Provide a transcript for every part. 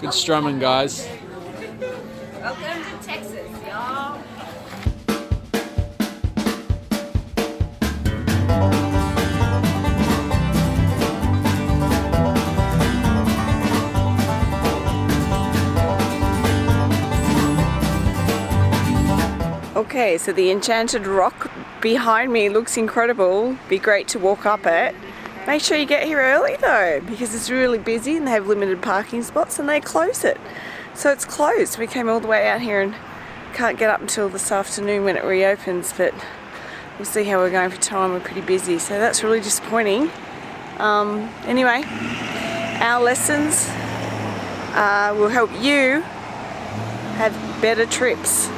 Good strumming, guys. Welcome to Texas, y'all. Okay, so the Enchanted Rock behind me looks incredible. Be great to walk up it. Make sure you get here early though, because it's really busy and they have limited parking spots and they close it. So it's closed. We came all the way out here and can't get up until this afternoon when it reopens, but we'll see how we're going for time. We're pretty busy, so that's really disappointing. Anyway, our lessons will help you have better trips.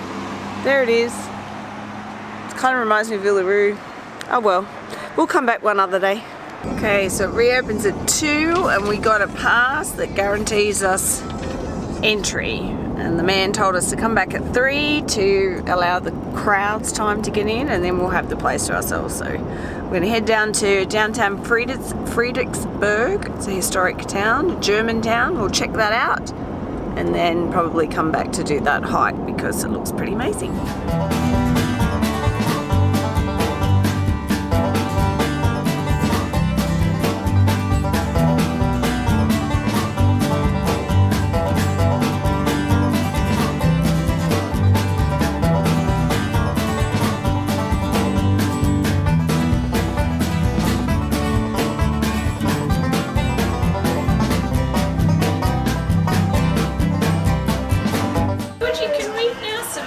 There it is. It kind of reminds me of Villaroo. Oh well, we'll come back one other day. Okay, so it reopens at 2 and we got a pass that guarantees us entry. And the man told us to come back at 3 to allow the crowds time to get in, and then we'll have the place to ourselves. So we're going to head down to downtown Fredericksburg. It's a historic town, German town. We'll check that out and then probably come back to do that hike because it looks pretty amazing.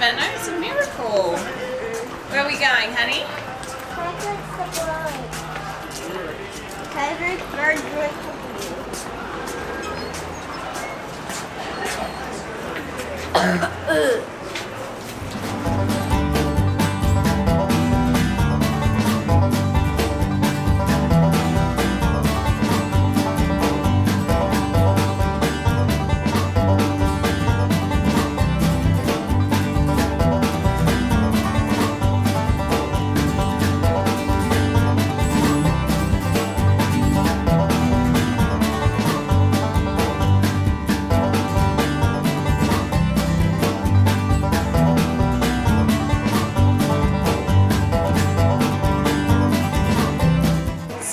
It's a miracle. Where are we going, honey?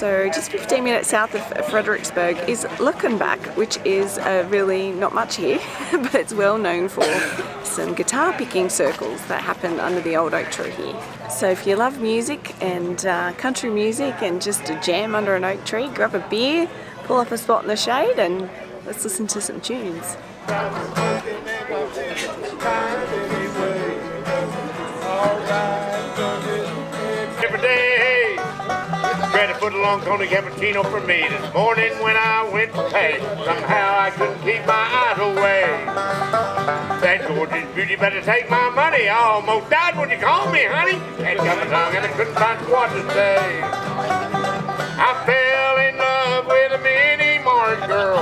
So just 15 minutes south of Fredericksburg is Luckenbach, which is really not much here, but it's well known for some guitar picking circles that happen under the old oak tree here. So if you love music and country music and just a jam under an oak tree, grab a beer, pull up a spot in the shade and let's listen to some tunes. Every day, tried to put a long Tony cappuccino for me. This morning when I went to pay, somehow I couldn't keep my eyes away. That gorgeous beauty better take my money. I almost died when you called me, honey. Had got my tongue and I couldn't find what to say. I fell in love with a mini Mars girl,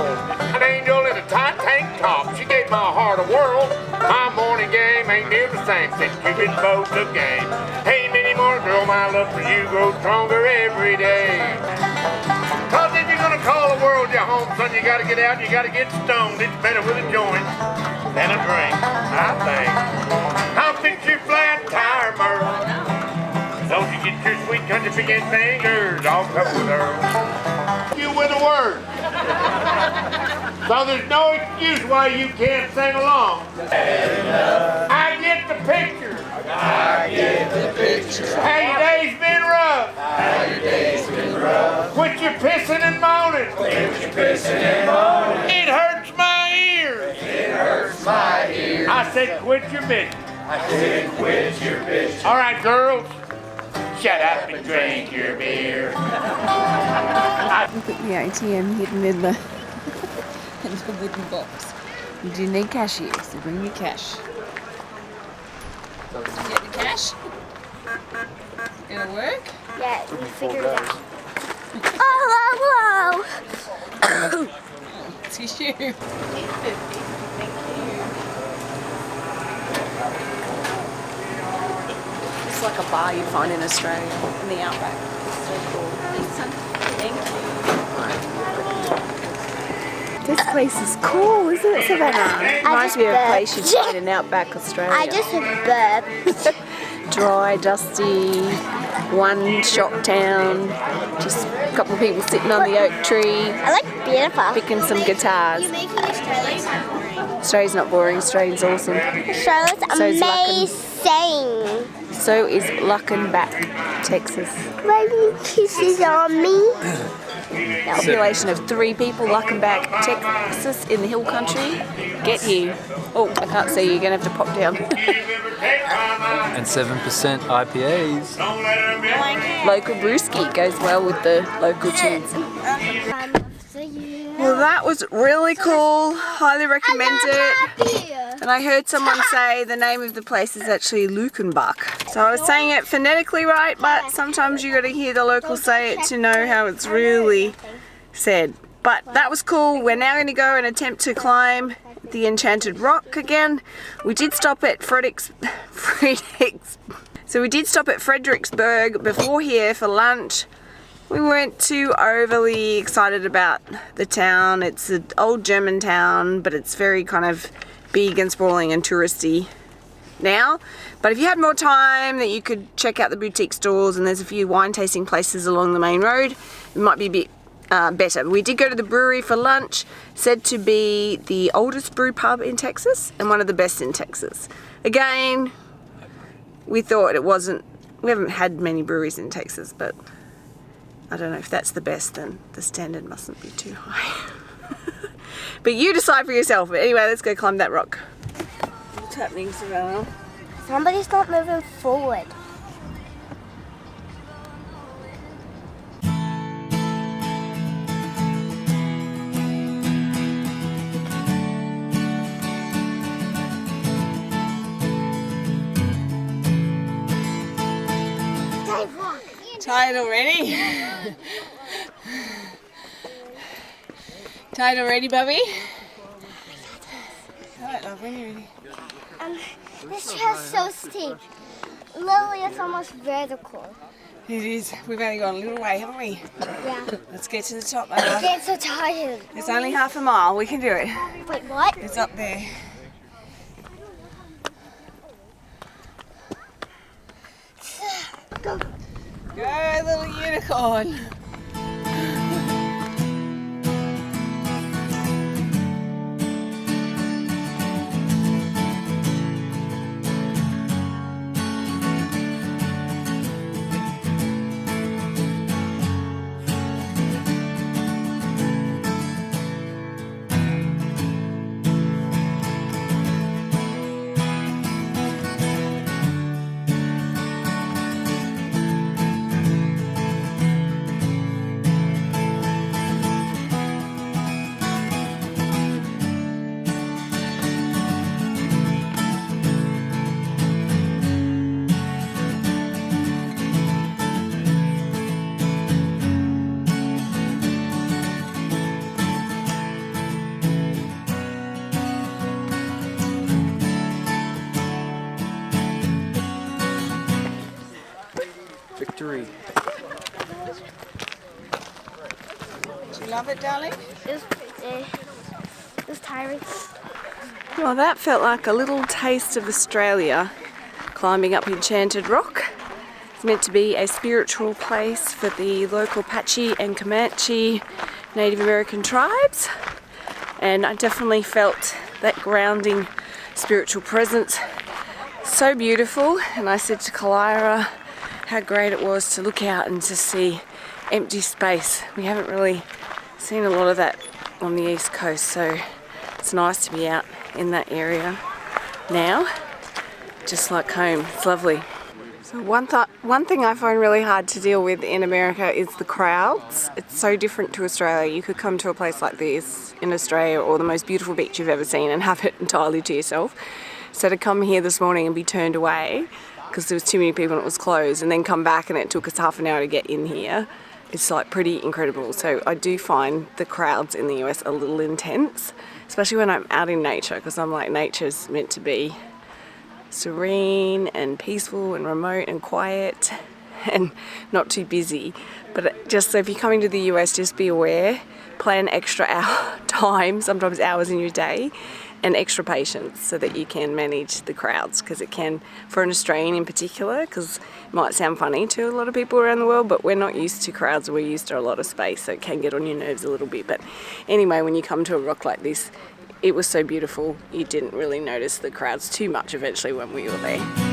an angel in a tight tank top. She gave my heart a whirl. My morning game ain't near the same since Cupid's bow took game. Hey, mini Mars girl, my love for you grows stronger every day. Cause if you're gonna call the world your home, son, you gotta get out, you gotta get stoned. It's better with a joint than a drink, I think. I'll fix your flat tire, Merle. Don't you get your sweet country picking fingers all covered with her. You with a word. So there's no excuse why you can't sing along. I get the picture. I get the picture. How your day's been rough. How your day's been rough. Quit your pissing and moaning. Quit your pissing and moaning. It hurts my ears. It hurts my ears. I said quit your bitch. I said quit your bitch. All right, girls. Shut up and drink your beer. Look at the ATM hidden in the, in the wooden box. You do need cash here, so bring your cash. Did you get the cash? Gonna work? Yeah, we figured it out. Oh, hello, hello. It's you. It's like a bar you'd find in Australia, in the outback. It's so cool. Thanks, son. Thank you. This place is cool, isn't it, Savannah? Reminds me of a place you'd find in outback Australia. I just burped. Dry, dusty, one shop town. Just a couple of people sitting on the oak tree, I like beautiful. picking some guitars. You're making Australia's Australia's not boring, Australia's awesome. Charlotte's So is amazing. So is Luckenbach, Texas. Baby kisses on me. Population of 3 people, Luckenbach, Texas, in the hill country. Get here. Oh, I can't see you, you're going to have to pop down. And 7% IPAs. Local brewski goes well with the local tunes. Well, that was really cool. Highly recommend it. And I heard someone say the name of the place is actually Luckenbach. So I was saying it phonetically right, but sometimes you got to hear the locals say it to know how it's really said. But that was cool. We're now going to go and attempt to climb the Enchanted Rock again. We did stop at Fredericksburg before here for lunch. We weren't too overly excited about the town. It's an old German town, but it's very kind of big and sprawling and touristy now. But if you had more time, that you could check out the boutique stores, and there's a few wine tasting places along the main road. It might be a bit better. We did go to the brewery for lunch, said to be the oldest brew pub in Texas and one of the best in Texas. Again, we thought it wasn't, we haven't had many breweries in Texas, but I don't know if that's the best, then the standard mustn't be too high. But you decide for yourself. But anyway, let's go climb that rock. What's happening, Savannah? Somebody's not moving forward. Tired already? Tired already, Bubby? Alright, love, when you're ready. This trail's so steep. Literally, it's almost vertical. It is. We've only gone a little way, haven't we? Yeah. Let's get to the top, my I'm love. getting so tired. It's only half a mile. We can do it. Wait, what? It's up there. Go. Go, little unicorn. Victory. Do you love it, darling? It was tiring. Well, that felt like a little taste of Australia, climbing up Enchanted Rock. It's meant to be a spiritual place for the local Apache and Comanche Native American tribes, and I definitely felt that grounding spiritual presence. So beautiful, and I said to Kalira how great it was to look out and to see empty space. We haven't really seen a lot of that on the east coast, so it's nice to be out in that area now, just like home. It's lovely. So one thing I find really hard to deal with in America is the crowds. It's so different to Australia. You could come to a place like this in Australia, or the most beautiful beach you've ever seen, and have it entirely to yourself. So to come here this morning and be turned away because there was too many people and it was closed, and then come back and it took us half an hour to get in here, it's like pretty incredible. So I do find the crowds in the US a little intense, especially when I'm out in nature, because I'm like, nature's meant to be serene and peaceful and remote and quiet and not too busy. But just so if you're coming to the US, just be aware, plan extra time, sometimes hours in your day, and extra patience so that you can manage the crowds, because it can, for an Australian in particular, because it might sound funny to a lot of people around the world, but we're not used to crowds, we're used to a lot of space, so it can get on your nerves a little bit. But anyway, when you come to a rock like this, it was so beautiful, you didn't really notice the crowds too much eventually when we were there.